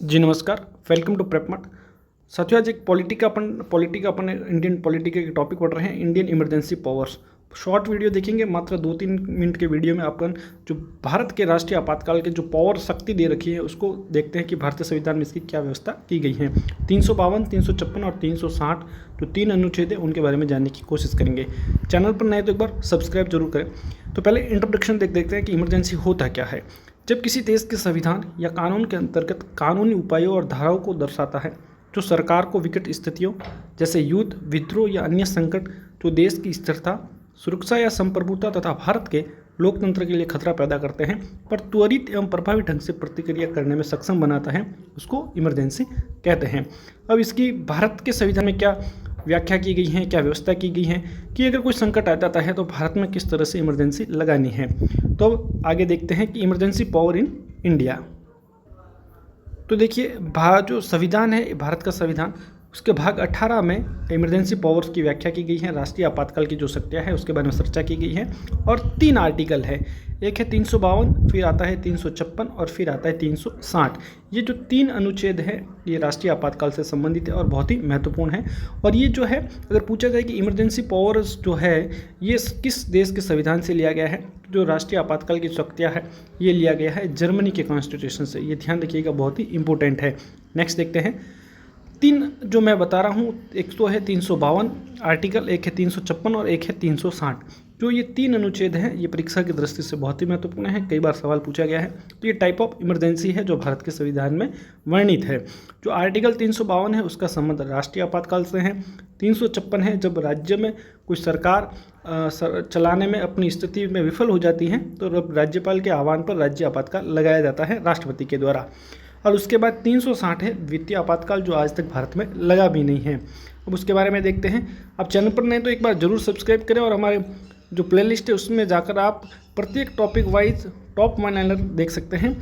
जी नमस्कार, welcome to प्रेपमट। साथियों, आज एक पॉलिटी का अपन इंडियन पॉलिटी के टॉपिक पढ़ रहे हैं, Indian emergency powers. Short video देखेंगे, मात्र 2-3 मिनट के वीडियो में अपन जो भारत के राष्ट्रीय आपातकाल के जो पावर शक्ति दे रखी है उसको देखते हैं कि भारतीय संविधान में इसकी क्या व्यवस्था की गई है। 352, 356 और 360 जो 3 अनुच्छेद है उनके बारे में जानने की कोशिश करेंगे। चैनल पर नए तो एक बार सब्सक्राइब जरूर करें। तो पहले इंट्रोडक्शन देखते हैं कि इमरजेंसी होता क्या है। जब किसी देश के संविधान या कानून के अंतर्गत कानूनी उपायों और धाराओं को दर्शाता है जो सरकार को विकट स्थितियों जैसे युद्ध, विद्रोह या अन्य संकट जो देश की स्थिरता, सुरक्षा या संप्रभुता तथा भारत के लोकतंत्र के लिए खतरा पैदा करते हैं पर त्वरित एवं प्रभावी ढंग से प्रतिक्रिया करने में सक्षम बनाता है, उसको इमरजेंसी कहते हैं। अब इसकी भारत के संविधान में क्या व्याख्या की गई है, क्या व्यवस्था की गई है कि अगर कोई संकट आ जाता है तो भारत में किस तरह से इमरजेंसी लगानी है। तो अब आगे देखते हैं कि इमरजेंसी पावर इन इंडिया। तो देखिए, जो संविधान है भारत का संविधान, उसके भाग 18 में इमरजेंसी पावर्स की व्याख्या की गई है। राष्ट्रीय आपातकाल की जो शक्तियाँ है उसके बारे में चर्चा की गई है और 3 आर्टिकल है। एक है 352, फिर आता है 356 और फिर आता है 360। ये जो 3 अनुच्छेद है ये राष्ट्रीय आपातकाल से संबंधित है और बहुत ही महत्वपूर्ण है। और ये जो है, अगर पूछा जाए कि इमरजेंसी पावर्स जो है ये किस देश के संविधान से लिया गया है, जो राष्ट्रीय आपातकाल की शक्तियाँ है ये लिया गया है जर्मनी के कॉन्स्टिट्यूशन से। ये ध्यान रखिएगा, बहुत ही इंपॉर्टेंट है। नेक्स्ट देखते हैं 3 जो मैं बता रहा हूँ, एक तो है 352 आर्टिकल, एक है 356 और एक है 360। जो ये 3 अनुच्छेद हैं ये परीक्षा की दृष्टि से बहुत ही महत्वपूर्ण है, कई बार सवाल पूछा गया है। तो ये टाइप ऑफ इमरजेंसी है जो भारत के संविधान में वर्णित है। जो आर्टिकल 352 है उसका संबंध राष्ट्रीय आपातकाल से है। 356 है जब राज्य में कोई सरकार चलाने में अपनी स्थिति में विफल हो जाती है तो राज्यपाल के आह्वान पर राज्य आपातकाल लगाया जाता है राष्ट्रपति के द्वारा। और उसके बाद 360 है वित्तीय आपातकाल, जो आज तक भारत में लगा भी नहीं है। अब उसके बारे में देखते हैं। आप चैनल पर नहीं तो एक बार जरूर सब्सक्राइब करें और हमारे जो प्लेलिस्ट है उसमें जाकर आप प्रत्येक टॉपिक वाइज टॉप 1 लाइनर देख सकते हैं।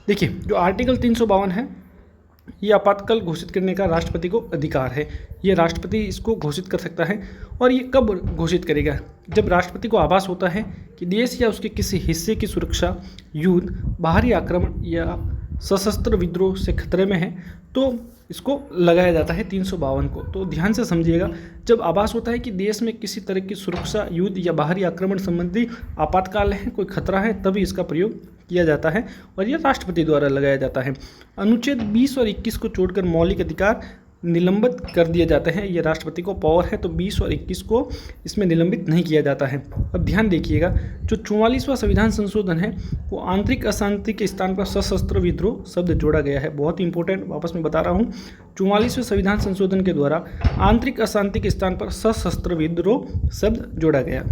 देखिए, जो आर्टिकल 352 है ये आपातकाल घोषित करने का राष्ट्रपति को अधिकार है। ये राष्ट्रपति इसको घोषित कर सकता है। और ये कब घोषित करेगा? जब राष्ट्रपति को आभास होता है कि देश या उसके किसी हिस्से की सुरक्षा युद्ध, बाहरी आक्रमण या सशस्त्र विद्रोह से खतरे में है तो इसको लगाया जाता है 352 को। तो ध्यान से समझिएगा, जब आभास होता है कि देश में किसी तरह की सुरक्षा युद्ध या बाहरी आक्रमण संबंधी आपातकाल है, कोई खतरा है, तभी इसका प्रयोग किया जाता है और यह राष्ट्रपति द्वारा लगाया जाता है। अनुच्छेद 20 और 21 को छोड़कर मौलिक अधिकार निलंबित कर दिए जाते हैं। ये राष्ट्रपति को पावर है तो 20 और 21 को इसमें निलंबित नहीं किया जाता है। अब ध्यान देखिएगा, जो 44वां संविधान संशोधन है वो आंतरिक अशांति के स्थान पर सशस्त्र विद्रोह शब्द जोड़ा गया है। बहुत ही इंपॉर्टेंट, वापस में बता रहा हूँ, 44वें संविधान संशोधन के द्वारा आंतरिक अशांति के स्थान पर सशस्त्र विद्रोह शब्द जोड़ा गया।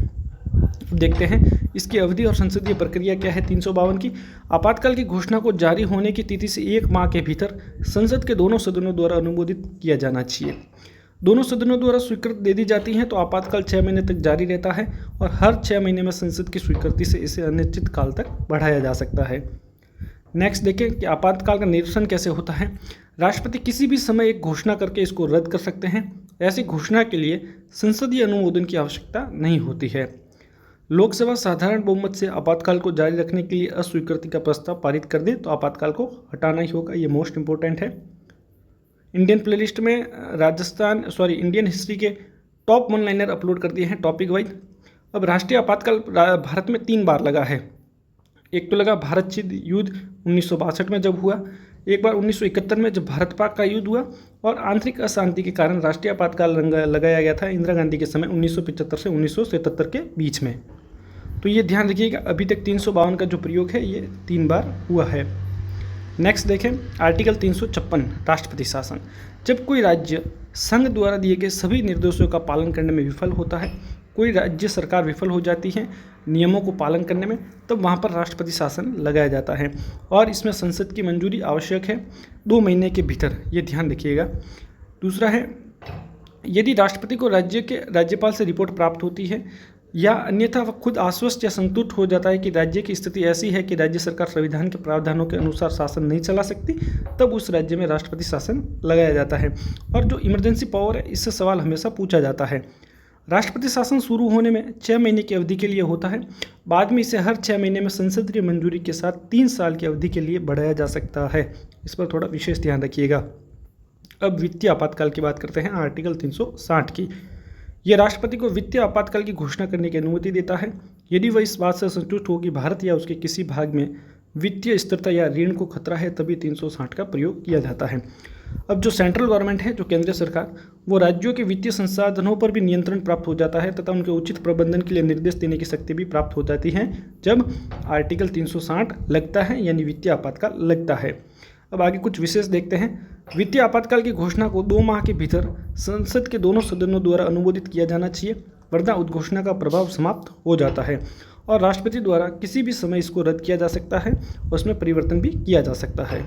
देखते हैं इसकी अवधि और संसदीय प्रक्रिया क्या है। 352 की आपातकाल की घोषणा को जारी होने की तिथि से 1 माह के भीतर संसद के दोनों सदनों द्वारा अनुमोदित किया जाना चाहिए। दोनों सदनों द्वारा स्वीकृति दे दी जाती है तो आपातकाल 6 महीने तक जारी रहता है और हर 6 महीने में संसद की स्वीकृति से इसे अनिश्चित काल तक बढ़ाया जा सकता है। नेक्स्ट देखें कि आपातकाल का निरसन कैसे होता है। राष्ट्रपति किसी भी समय एक घोषणा करके इसको रद्द कर सकते हैं। ऐसी घोषणा के लिए संसदीय अनुमोदन की आवश्यकता नहीं होती है। लोकसभा साधारण बहुमत से आपातकाल को जारी रखने के लिए अस्वीकृति का प्रस्ताव पारित कर दे तो आपातकाल को हटाना ही होगा। ये मोस्ट इंपॉर्टेंट है। इंडियन प्लेलिस्ट में इंडियन हिस्ट्री के टॉप 1 लाइनर अपलोड कर दिए हैं टॉपिक वाइज। अब राष्ट्रीय आपातकाल भारत में 3 बार लगा है। एक तो लगा भारत चीन युद्ध 1962 में जब हुआ, एक बार 1971 में जब भारत पाक का युद्ध हुआ और आंतरिक अशांति के कारण राष्ट्रीय आपातकाल लगाया गया था इंदिरा गांधी के समय 1975 से 1977 के बीच में। तो ये ध्यान रखिएगा, अभी तक 352 का जो प्रयोग है ये 3 बार हुआ है। नेक्स्ट देखें आर्टिकल 356 राष्ट्रपति शासन। जब कोई राज्य संघ द्वारा दिए गए सभी निर्देशों का पालन करने में विफल होता है, कोई राज्य सरकार विफल हो जाती है नियमों को पालन करने में, तब वहाँ पर राष्ट्रपति शासन लगाया जाता है और इसमें संसद की मंजूरी आवश्यक है 2 महीने के भीतर। ये ध्यान रखिएगा। दूसरा है, यदि राष्ट्रपति को राज्य के राज्यपाल से रिपोर्ट प्राप्त होती है या अन्यथा वह खुद आश्वस्त या संतुष्ट हो जाता है कि राज्य की स्थिति ऐसी है कि राज्य सरकार संविधान के प्रावधानों के अनुसार शासन नहीं चला सकती, तब उस राज्य में राष्ट्रपति शासन लगाया जाता है। और जो इमरजेंसी पावर है इससे सवाल हमेशा पूछा जाता है। राष्ट्रपति शासन शुरू होने में 6 महीने की अवधि के लिए होता है। बाद में इसे हर 6 महीने में संसदीय मंजूरी के साथ 3 साल की अवधि के लिए बढ़ाया जा सकता है। इस पर थोड़ा विशेष ध्यान रखिएगा। अब वित्तीय आपातकाल की बात करते हैं, आर्टिकल 360 की। यह राष्ट्रपति को वित्तीय आपातकाल की घोषणा करने की अनुमति देता है यदि वह इस बात से संतुष्ट हो कि भारत या उसके किसी भाग में वित्तीय स्थिरता या ऋण को खतरा है, तभी 360 का प्रयोग किया जाता है। अब जो सेंट्रल गवर्नमेंट है, जो केंद्रीय सरकार, वो राज्यों के वित्तीय संसाधनों पर भी नियंत्रण प्राप्त हो जाता है तथा उनके उचित प्रबंधन के लिए निर्देश देने की शक्ति भी प्राप्त हो जाती है जब आर्टिकल 360 लगता है, यानी वित्तीय आपातकाल लगता है। अब आगे कुछ विशेष देखते हैं। वित्तीय आपातकाल की घोषणा को 2 माह के भीतर संसद के दोनों सदनों द्वारा अनुमोदित किया जाना चाहिए, वरना उद्घोषणा का प्रभाव समाप्त हो जाता है और राष्ट्रपति द्वारा किसी भी समय इसको रद्द किया जा सकता है, उसमें परिवर्तन भी किया जा सकता है।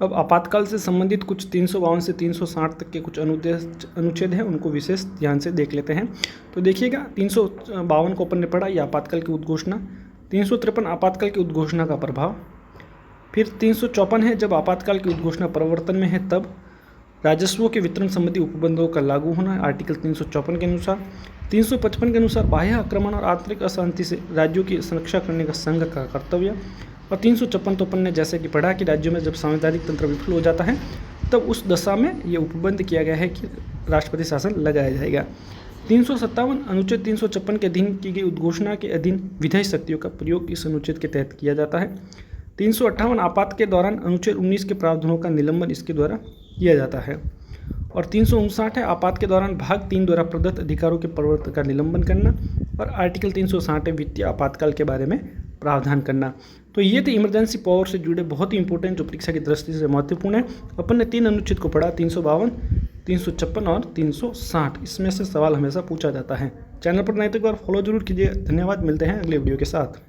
अब आपातकाल से संबंधित कुछ 352 से 360 तक के कुछ अनुच्छेद हैं, उनको विशेष ध्यान से देख लेते हैं। तो देखिएगा, 352 को अपन ने पढ़ा, ये आपातकाल की उद्घोषणा। 353 आपातकाल की उद्घोषणा का प्रभाव। फिर 354 है, जब आपातकाल की उद्घोषणा प्रवर्तन में है तब राजस्वों के वितरण संबंधी उपबंधों का लागू होना, आर्टिकल 354 के अनुसार। 355 के अनुसार बाह्य आक्रमण और आंतरिक अशांति से राज्यों की सुरक्षा करने का संघ का कर्तव्य। और 356 तो अपन ने जैसे कि पढ़ा कि राज्यों में जब संवैधानिक तंत्र विफल हो जाता है तब उस दशा में ये उपबंध किया गया है कि राष्ट्रपति शासन लगाया जाएगा। 357 अनुच्छेद 356 के अधीन की गई उद्घोषणा के अधीन विधायी शक्तियों का प्रयोग इस अनुच्छेद के तहत किया जाता है। 358 आपात के दौरान अनुच्छेद 19 के प्रावधानों का निलंबन इसके द्वारा किया जाता है। और 359 है, आपात के दौरान भाग 3 द्वारा प्रदत्त अधिकारों के प्रवर्तन का निलंबन करना। और आर्टिकल 360 है, वित्तीय आपातकाल के बारे में प्रावधान करना। तो ये थे इमरजेंसी पावर से जुड़े बहुत ही इंपॉर्टेंट, जो परीक्षा की दृष्टि से महत्वपूर्ण है। अपन ने 3 अनुच्छेद को पढ़ा, 352, 356 और 360। इसमें से सवाल हमेशा पूछा जाता है। चैनल पर नए तो एक बार फॉलो जरूर कीजिए। धन्यवाद, मिलते हैं अगले वीडियो के साथ।